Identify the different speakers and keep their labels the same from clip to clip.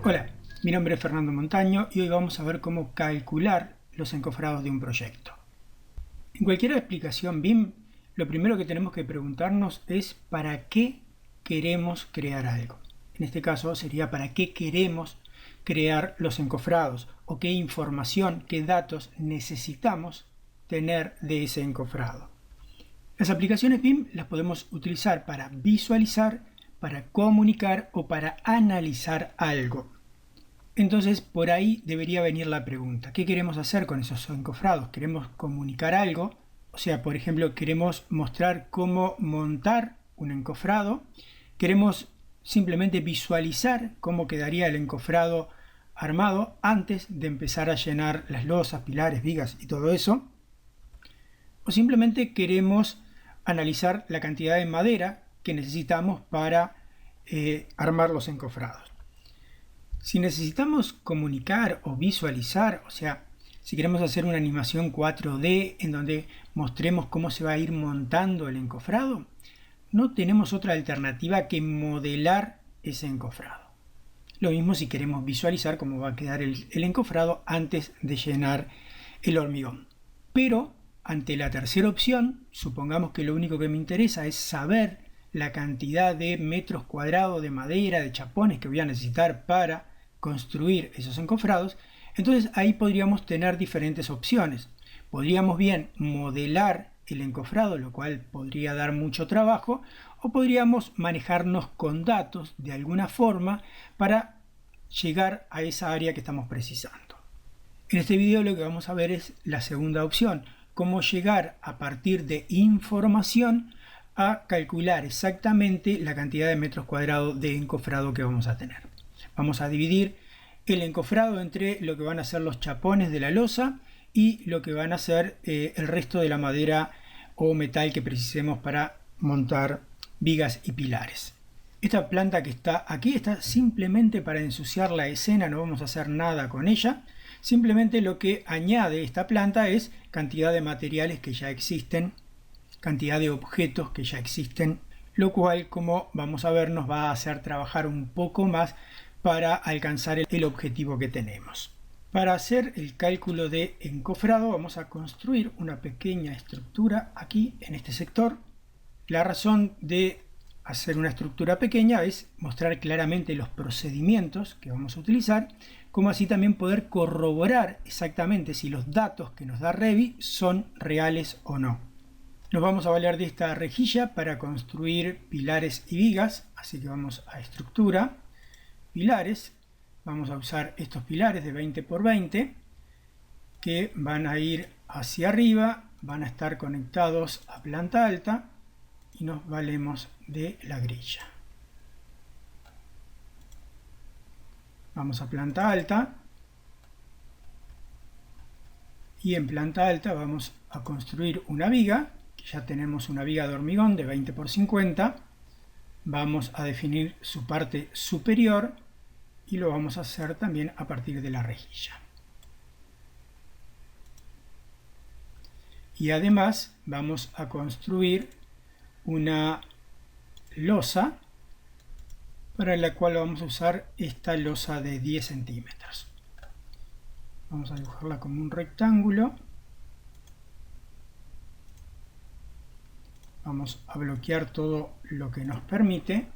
Speaker 1: Hola, mi nombre es Fernando Montaño y hoy vamos a ver cómo calcular los encofrados de un proyecto. En cualquier aplicación BIM, lo primero que tenemos que preguntarnos es ¿para qué queremos crear algo? En este caso sería ¿para qué queremos crear los encofrados? O qué información, qué datos necesitamos tener de ese encofrado. Las aplicaciones BIM las podemos utilizar para visualizar, para comunicar o para analizar algo. Entonces por ahí debería venir la pregunta, ¿qué queremos hacer con esos encofrados? ¿Queremos comunicar algo? O sea, por ejemplo, queremos mostrar cómo montar un encofrado. ¿Queremos simplemente visualizar cómo quedaría el encofrado armado antes de empezar a llenar las losas, pilares, vigas y todo eso? ¿O simplemente queremos analizar la cantidad de madera que necesitamos para armar los encofrados? Si necesitamos comunicar o visualizar, o sea, si queremos hacer una animación 4D en donde mostremos cómo se va a ir montando el encofrado, no tenemos otra alternativa que modelar ese encofrado. Lo mismo si queremos visualizar cómo va a quedar el encofrado antes de llenar el hormigón. Pero ante la tercera opción, supongamos que lo único que me interesa es saber la cantidad de metros cuadrados de madera, de chapones que voy a necesitar para construir esos encofrados, entonces ahí podríamos tener diferentes opciones. Podríamos bien modelar el encofrado, lo cual podría dar mucho trabajo, o podríamos manejarnos con datos de alguna forma para llegar a esa área que estamos precisando. En este video lo que vamos a ver es la segunda opción, cómo llegar a partir de información a calcular exactamente la cantidad de metros cuadrados de encofrado que vamos a tener. Vamos a dividir el encofrado entre lo que van a ser los chapones de la losa y lo que van a ser el resto de la madera o metal que precisemos para montar vigas y pilares. Esta planta que está aquí está simplemente para ensuciar la escena, no vamos a hacer nada con ella. Simplemente lo que añade esta planta es cantidad de materiales que ya existen, cantidad de objetos que ya existen, lo cual, como vamos a ver, nos va a hacer trabajar un poco más para alcanzar el objetivo que tenemos. Para hacer el cálculo de encofrado vamos a construir una pequeña estructura aquí en este sector. La razón de hacer una estructura pequeña es mostrar claramente los procedimientos que vamos a utilizar, como así también poder corroborar exactamente si los datos que nos da Revit son reales o no. Nos vamos a valer de esta rejilla para construir pilares y vigas, así que vamos a estructura, pilares, vamos a usar estos pilares de 20 por 20 que van a ir hacia arriba, van a estar conectados a planta alta y nos valemos de la grilla. Vamos a planta alta y en planta alta vamos a construir una viga, que ya tenemos una viga de hormigón de 20 por 50. Vamos a definir su parte superior y lo vamos a hacer también a partir de la rejilla. Y además vamos a construir una losa para la cual vamos a usar esta losa de 10 centímetros. Vamos a dibujarla como un rectángulo. Vamos a bloquear todo lo que nos permite.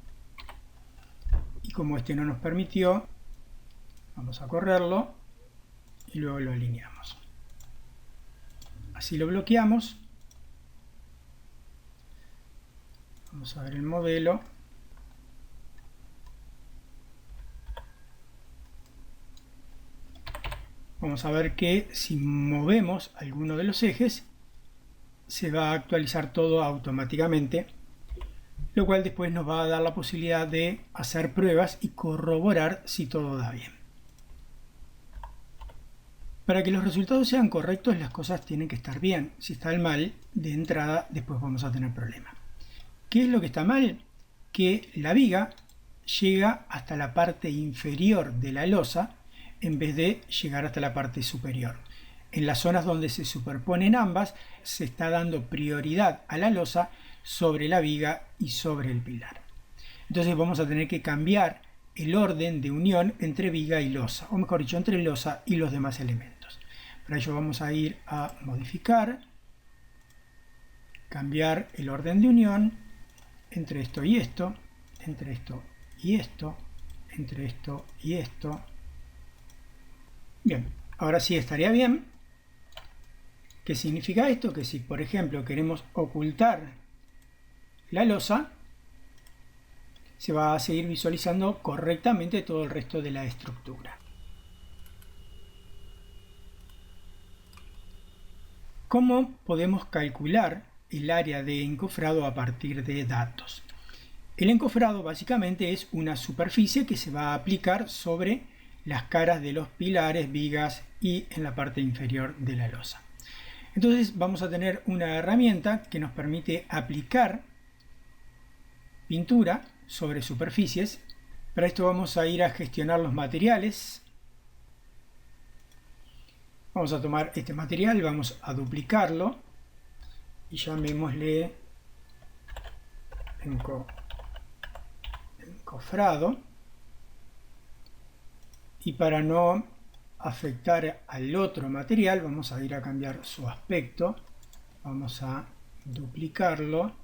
Speaker 1: Y como este no nos permitió, vamos a correrlo y luego lo alineamos. Así lo bloqueamos. Vamos a ver el modelo. Vamos a ver que si movemos alguno de los ejes, se va a actualizar todo automáticamente, lo cual después nos va a dar la posibilidad de hacer pruebas y corroborar si todo da bien. Para que los resultados sean correctos, las cosas tienen que estar bien. Si está mal, de entrada, después vamos a tener problemas. ¿Qué es lo que está mal? Que la viga llega hasta la parte inferior de la losa en vez de llegar hasta la parte superior. En las zonas donde se superponen ambas, se está dando prioridad a la losa sobre la viga y sobre el pilar. Entonces vamos a tener que cambiar el orden de unión entre viga y losa, o mejor dicho, entre losa y los demás elementos. Para ello vamos a ir a modificar, cambiar el orden de unión entre esto y esto, entre esto y esto, entre esto y esto. Bien, ahora sí estaría bien. ¿Qué significa esto? Que si, por ejemplo, queremos ocultar la losa, se va a seguir visualizando correctamente todo el resto de la estructura. ¿Cómo podemos calcular el área de encofrado a partir de datos? El encofrado básicamente es una superficie que se va a aplicar sobre las caras de los pilares, vigas y en la parte inferior de la losa. Entonces vamos a tener una herramienta que nos permite aplicar pintura sobre superficies. Para esto vamos a ir a gestionar los materiales. Vamos a tomar este material, vamos a duplicarlo y llamémosle encofrado. Y para no afectar al otro material vamos a ir a cambiar su aspecto, vamos a duplicarlo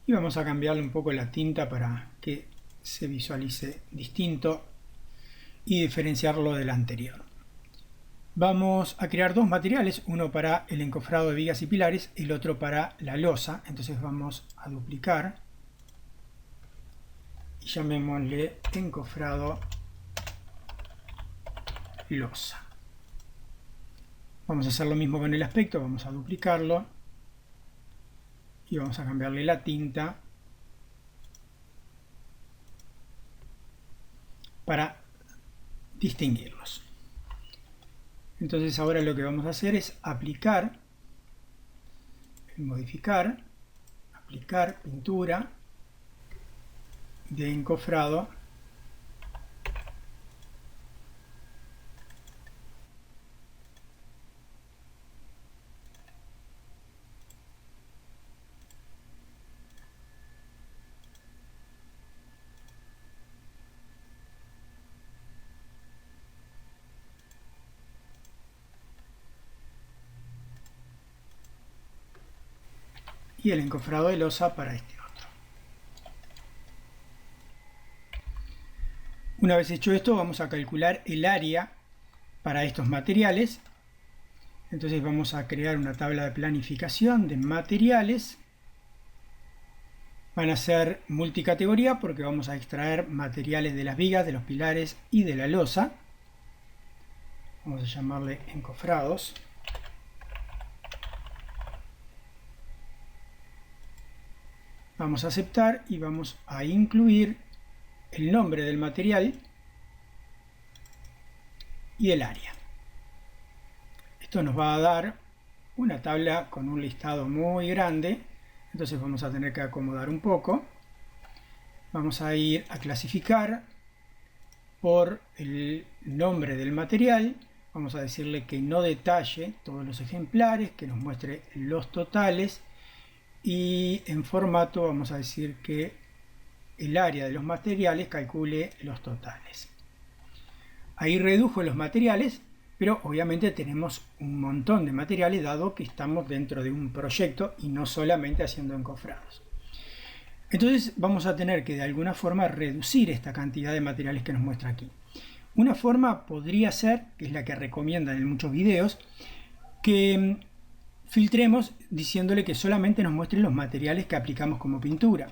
Speaker 1: y vamos a cambiarle un poco la tinta para que se visualice distinto y diferenciarlo del anterior. Vamos a crear dos materiales, uno para el encofrado de vigas y pilares, el otro para la losa. Entonces vamos a duplicar y llamémosle encofrado losa. Vamos a hacer lo mismo con el aspecto, vamos a duplicarlo y vamos a cambiarle la tinta para distinguirlos. Entonces ahora lo que vamos a hacer es aplicar, modificar, aplicar pintura de encofrado y el encofrado de losa para este otro. Una vez hecho esto, vamos a calcular el área para estos materiales. Entonces vamos a crear una tabla de planificación de materiales. Van a ser multicategoría porque vamos a extraer materiales de las vigas, de los pilares y de la losa. Vamos a llamarle encofrados. Vamos a aceptar y vamos a incluir el nombre del material y el área. Esto nos va a dar una tabla con un listado muy grande, entonces vamos a tener que acomodar un poco. Vamos a ir a clasificar por el nombre del material. Vamos a decirle que no detalle todos los ejemplares, que nos muestre los totales. Y en formato vamos a decir que el área de los materiales calcule los totales. Ahí redujo los materiales, pero obviamente tenemos un montón de materiales dado que estamos dentro de un proyecto y no solamente haciendo encofrados. Entonces vamos a tener que de alguna forma reducir esta cantidad de materiales que nos muestra aquí. Una forma podría ser, que es la que recomiendan en muchos videos, que filtremos diciéndole que solamente nos muestre los materiales que aplicamos como pintura.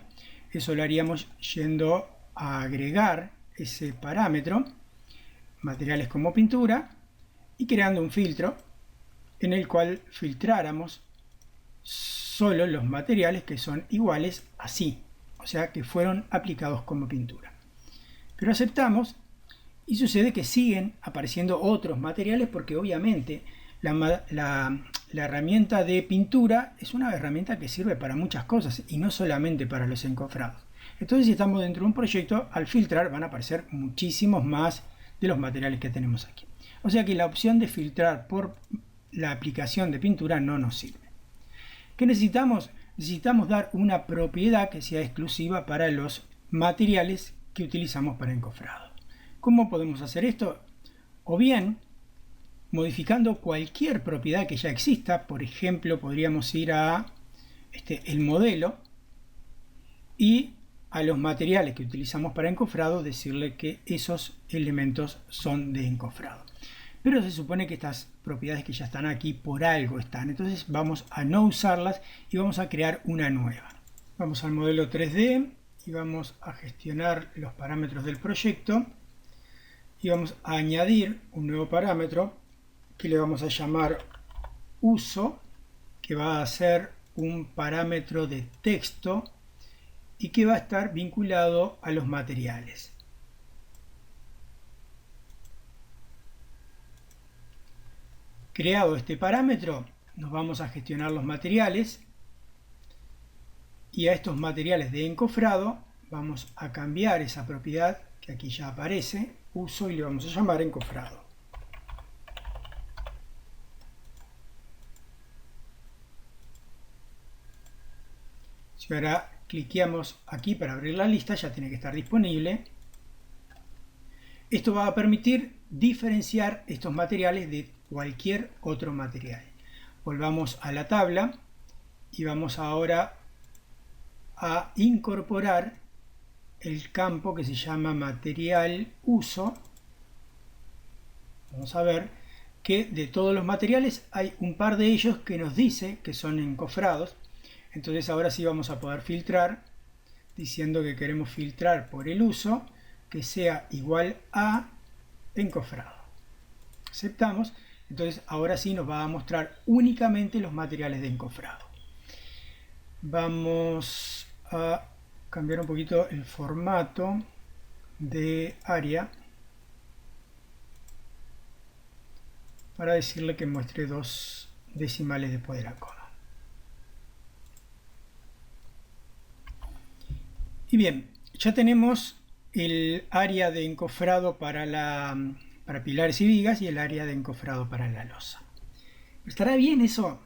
Speaker 1: Eso lo haríamos yendo a agregar ese parámetro, materiales como pintura, y creando un filtro en el cual filtráramos solo los materiales que son iguales así, o sea que fueron aplicados como pintura. Pero aceptamos y sucede que siguen apareciendo otros materiales porque obviamente la herramienta de pintura es una herramienta que sirve para muchas cosas y no solamente para los encofrados. Entonces si estamos dentro de un proyecto, al filtrar van a aparecer muchísimos más de los materiales que tenemos aquí. O sea que la opción de filtrar por la aplicación de pintura no nos sirve. ¿Qué necesitamos? Necesitamos dar una propiedad que sea exclusiva para los materiales que utilizamos para encofrado. ¿Cómo podemos hacer esto? O bien modificando cualquier propiedad que ya exista. Por ejemplo, podríamos ir a el modelo y a los materiales que utilizamos para encofrado decirle que esos elementos son de encofrado. Pero se supone que estas propiedades que ya están aquí por algo están. Entonces vamos a no usarlas y vamos a crear una nueva. Vamos al modelo 3D y vamos a gestionar los parámetros del proyecto. Y vamos a añadir un nuevo parámetro que le vamos a llamar uso, que va a ser un parámetro de texto y que va a estar vinculado a los materiales. Creado este parámetro, nos vamos a gestionar los materiales y a estos materiales de encofrado vamos a cambiar esa propiedad que aquí ya aparece, uso, y le vamos a llamar encofrado. Si ahora cliqueamos aquí para abrir la lista, ya tiene que estar disponible. Esto va a permitir diferenciar estos materiales de cualquier otro material. Volvamos a la tabla y vamos ahora a incorporar el campo que se llama material uso. Vamos a ver que de todos los materiales hay un par de ellos que nos dice que son encofrados. Entonces ahora sí vamos a poder filtrar diciendo que queremos filtrar por el uso que sea igual a encofrado. Aceptamos. Entonces ahora sí nos va a mostrar únicamente los materiales de encofrado. Vamos a cambiar un poquito el formato de área para decirle que muestre 2 decimales después de la coma. Y bien, ya tenemos el área de encofrado para pilares y vigas y el área de encofrado para la losa. ¿Estará bien eso?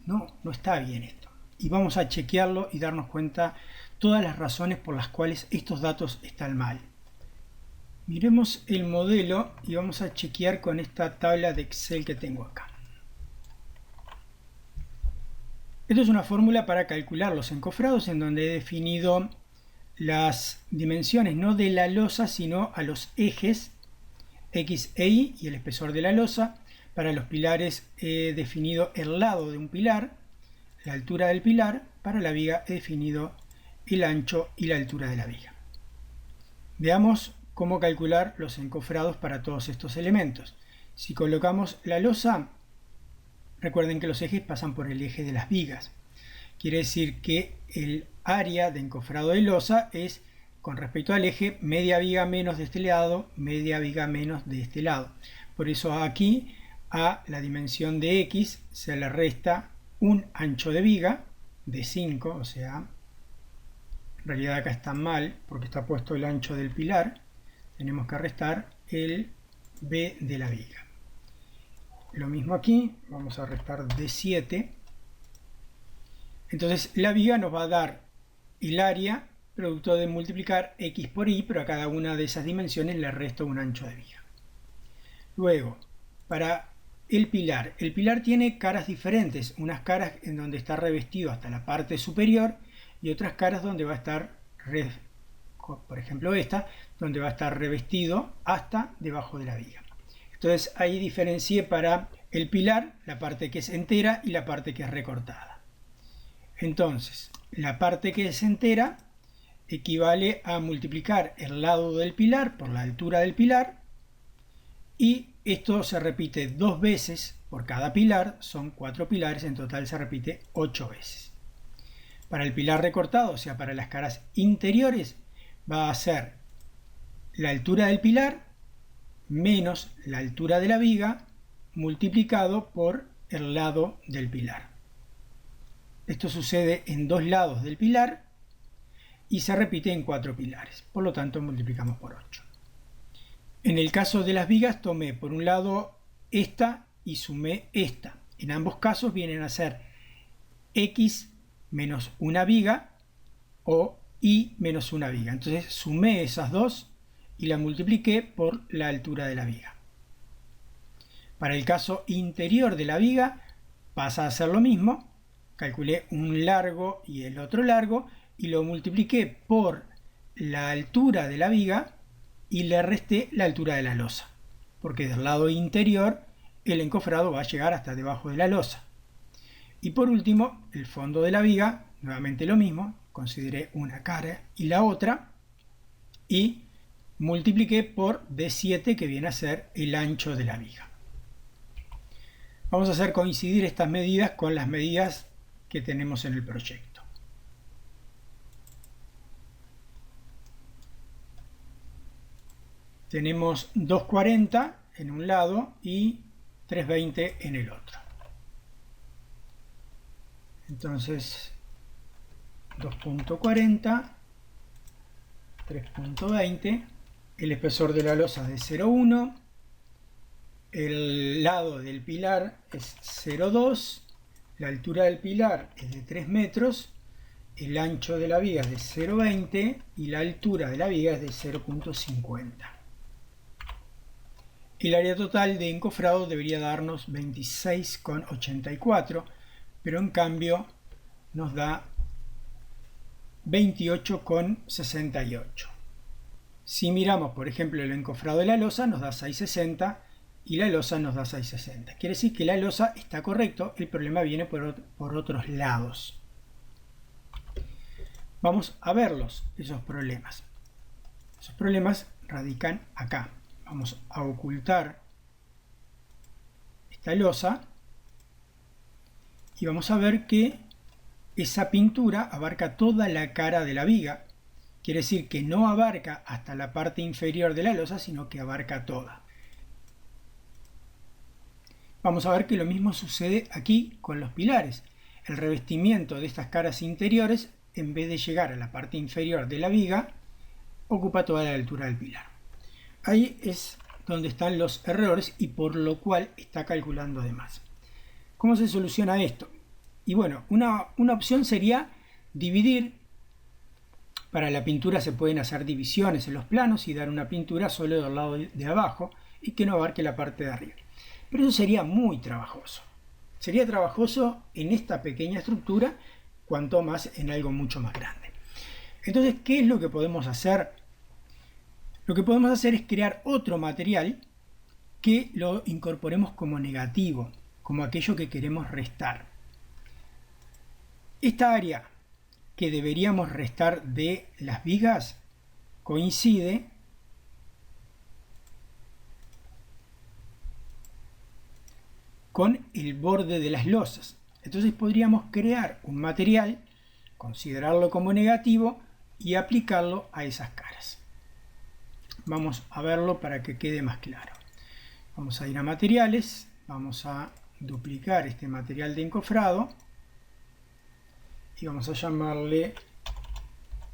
Speaker 1: No, no está bien esto. Y vamos a chequearlo y darnos cuenta todas las razones por las cuales estos datos están mal. Miremos el modelo y vamos a chequear con esta tabla de Excel que tengo acá. Esto es una fórmula para calcular los encofrados en donde he definido las dimensiones no de la losa sino a los ejes X e Y y el espesor de la losa. Para los pilares he definido el lado de un pilar, la altura del pilar. Para la viga he definido el ancho y la altura de la viga. Veamos cómo calcular los encofrados para todos estos elementos. Si colocamos la losa, recuerden que los ejes pasan por el eje de las vigas. Quiere decir que el área de encofrado de losa es con respecto al eje media viga menos de este lado, media viga menos de este lado. Por eso aquí a la dimensión de X se le resta un ancho de viga de 5, o sea, en realidad acá está mal porque está puesto el ancho del pilar. Tenemos que restar el B de la viga. Lo mismo aquí, vamos a restar de 7. Entonces la viga nos va a dar el área producto de multiplicar X por Y, pero a cada una de esas dimensiones le resto un ancho de viga. Luego, para el pilar tiene caras diferentes, unas caras en donde está revestido hasta la parte superior y otras caras donde va a estar, por ejemplo esta, donde va a estar revestido hasta debajo de la viga. Entonces ahí diferencié para el pilar la parte que es entera y la parte que es recortada. Entonces, la parte que es entera equivale a multiplicar el lado del pilar por la altura del pilar y esto se repite 2 veces por cada pilar, son 4 pilares, en total se repite 8 veces. Para el pilar recortado, o sea, para las caras interiores, va a ser la altura del pilar menos la altura de la viga multiplicado por el lado del pilar. Esto sucede en 2 lados del pilar y se repite en 4 pilares, por lo tanto multiplicamos por 8. En el caso de las vigas tomé por un lado esta y sumé esta. En ambos casos vienen a ser X menos una viga o y menos una viga. Entonces sumé esas dos y la multipliqué por la altura de la viga. Para el caso interior de la viga pasa a ser lo mismo. Calculé un largo y el otro largo y lo multipliqué por la altura de la viga y le resté la altura de la losa, porque del lado interior el encofrado va a llegar hasta debajo de la losa. Y por último, el fondo de la viga, nuevamente lo mismo, consideré una cara y la otra y multipliqué por D7, que viene a ser el ancho de la viga. Vamos a hacer coincidir estas medidas con las medidas que tenemos en el proyecto. Tenemos 2,40 en un lado y 3,20 en el otro. Entonces 2,40, 3,20, el espesor de la losa de 0,1, el lado del pilar es 0,2, la altura del pilar es de 3 metros, el ancho de la viga es de 0,20 y la altura de la viga es de 0,50. El área total de encofrado debería darnos 26,84, pero en cambio nos da 28,68. Si miramos, por ejemplo, el encofrado de la losa, nos da 6,60 y la losa nos da 6,60. Quiere decir que la losa está correcto, el problema viene por otros lados. Vamos a verlos, esos problemas. Esos problemas radican acá. Vamos a ocultar esta losa y vamos a ver que esa pintura abarca toda la cara de la viga. Quiere decir que no abarca hasta la parte inferior de la losa, sino que abarca toda. Vamos a ver que lo mismo sucede aquí con los pilares. El revestimiento de estas caras interiores, en vez de llegar a la parte inferior de la viga, ocupa toda la altura del pilar. Ahí es donde están los errores y por lo cual está calculando de más. ¿Cómo se soluciona esto? Y bueno, una opción sería dividir. Para la pintura se pueden hacer divisiones en los planos y dar una pintura solo del lado de abajo y que no abarque la parte de arriba. Pero eso sería muy trabajoso. Sería trabajoso en esta pequeña estructura, cuanto más en algo mucho más grande. Entonces, ¿qué es lo que podemos hacer? Lo que podemos hacer es crear otro material que lo incorporemos como negativo, como aquello que queremos restar. Esta área que deberíamos restar de las vigas coincide con el borde de las losas. Entonces podríamos crear un material, considerarlo como negativo y aplicarlo a esas caras. Vamos a verlo para que quede más claro. Vamos a ir a materiales, vamos a duplicar este material de encofrado y vamos a llamarle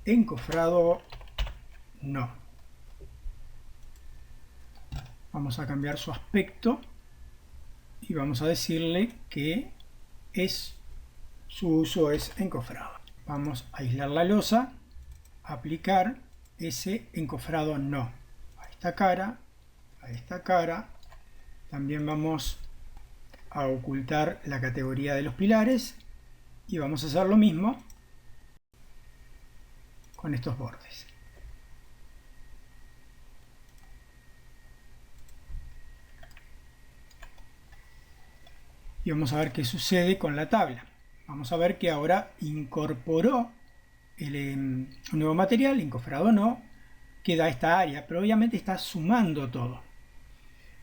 Speaker 1: encofrado no. Vamos a cambiar su aspecto y vamos a decirle que su uso es encofrado. Vamos a aislar la losa, aplicar ese encofrado no a esta cara, a esta cara. También vamos a ocultar la categoría de los pilares y vamos a hacer lo mismo con estos bordes. Y vamos a ver qué sucede con la tabla. Vamos a ver que ahora incorporó un nuevo material, encofrado no, que da esta área, pero obviamente está sumando todo.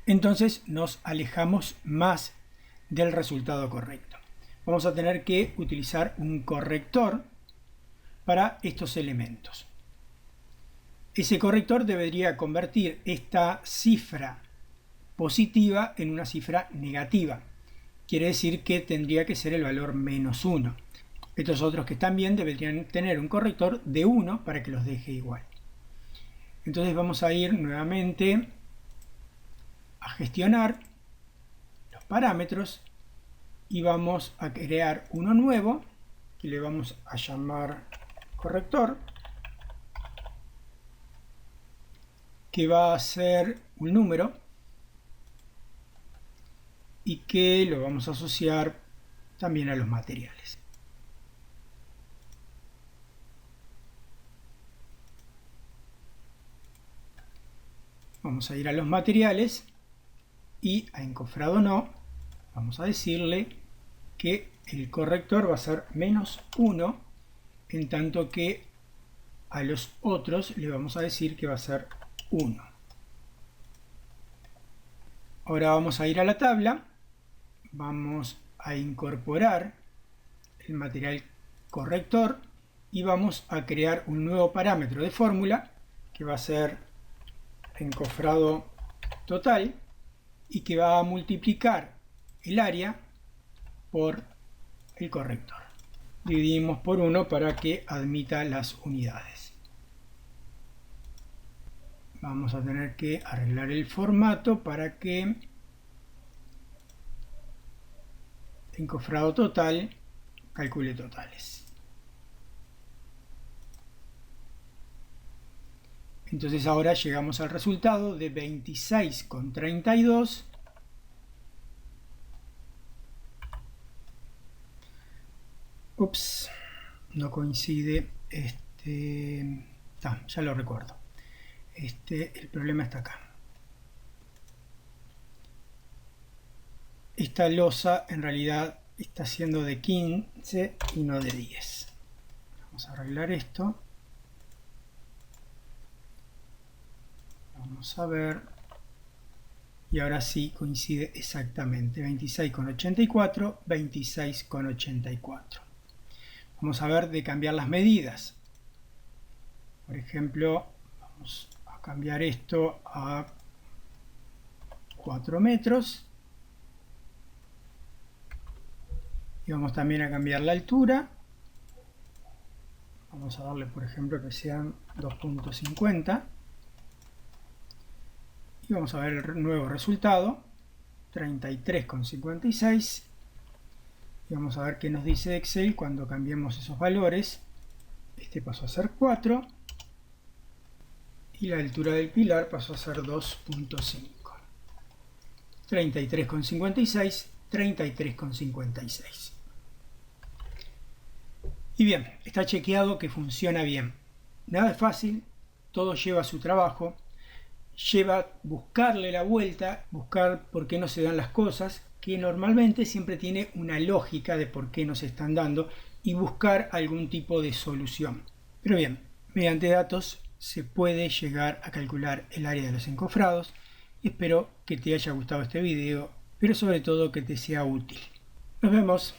Speaker 1: Entonces nos alejamos más del resultado correcto. Vamos a tener que utilizar un corrector para estos elementos. Ese corrector debería convertir esta cifra positiva en una cifra negativa. Quiere decir que tendría que ser el valor menos 1. Estos otros que están bien deberían tener un corrector de 1 para que los deje igual. Entonces vamos a ir nuevamente a gestionar los parámetros y vamos a crear uno nuevo que le vamos a llamar corrector que va a ser un número y que lo vamos a asociar también a los materiales. Vamos a ir a los materiales y a encofrado no, vamos a decirle que el corrector va a ser -1, en tanto que a los otros le vamos a decir que va a ser 1. Ahora vamos a ir a la tabla, vamos a incorporar el material corrector y vamos a crear un nuevo parámetro de fórmula que va a ser encofrado total y que va a multiplicar el área por el corrector. Dividimos por 1 para que admita las unidades. Vamos a tener que arreglar el formato para que encofrado total calcule totales. Entonces ahora llegamos al resultado de 26,32 no coincide, ya lo recuerdo. El problema está acá. Esta losa en realidad está siendo de 15 y no de 10. Vamos a arreglar esto. Vamos a ver. Y ahora sí coincide exactamente. 26,84, 26,84. Vamos a ver de cambiar las medidas. Por ejemplo, vamos a cambiar esto a 4 metros. Y vamos también a cambiar la altura. Vamos a darle, por ejemplo, que sean 2,50. Y vamos a ver el nuevo resultado, 33,56. Y vamos a ver qué nos dice Excel cuando cambiemos esos valores. Este pasó a ser 4. Y la altura del pilar pasó a ser 2,5. 33,56, 33,56. Y bien, está chequeado que funciona bien. Nada es fácil, todo lleva su trabajo. Lleva buscarle la vuelta, buscar por qué no se dan las cosas, que normalmente siempre tiene una lógica de por qué no se están dando, y buscar algún tipo de solución. Pero bien, mediante datos se puede llegar a calcular el área de los encofrados. Espero que te haya gustado este video, pero sobre todo que te sea útil. Nos vemos.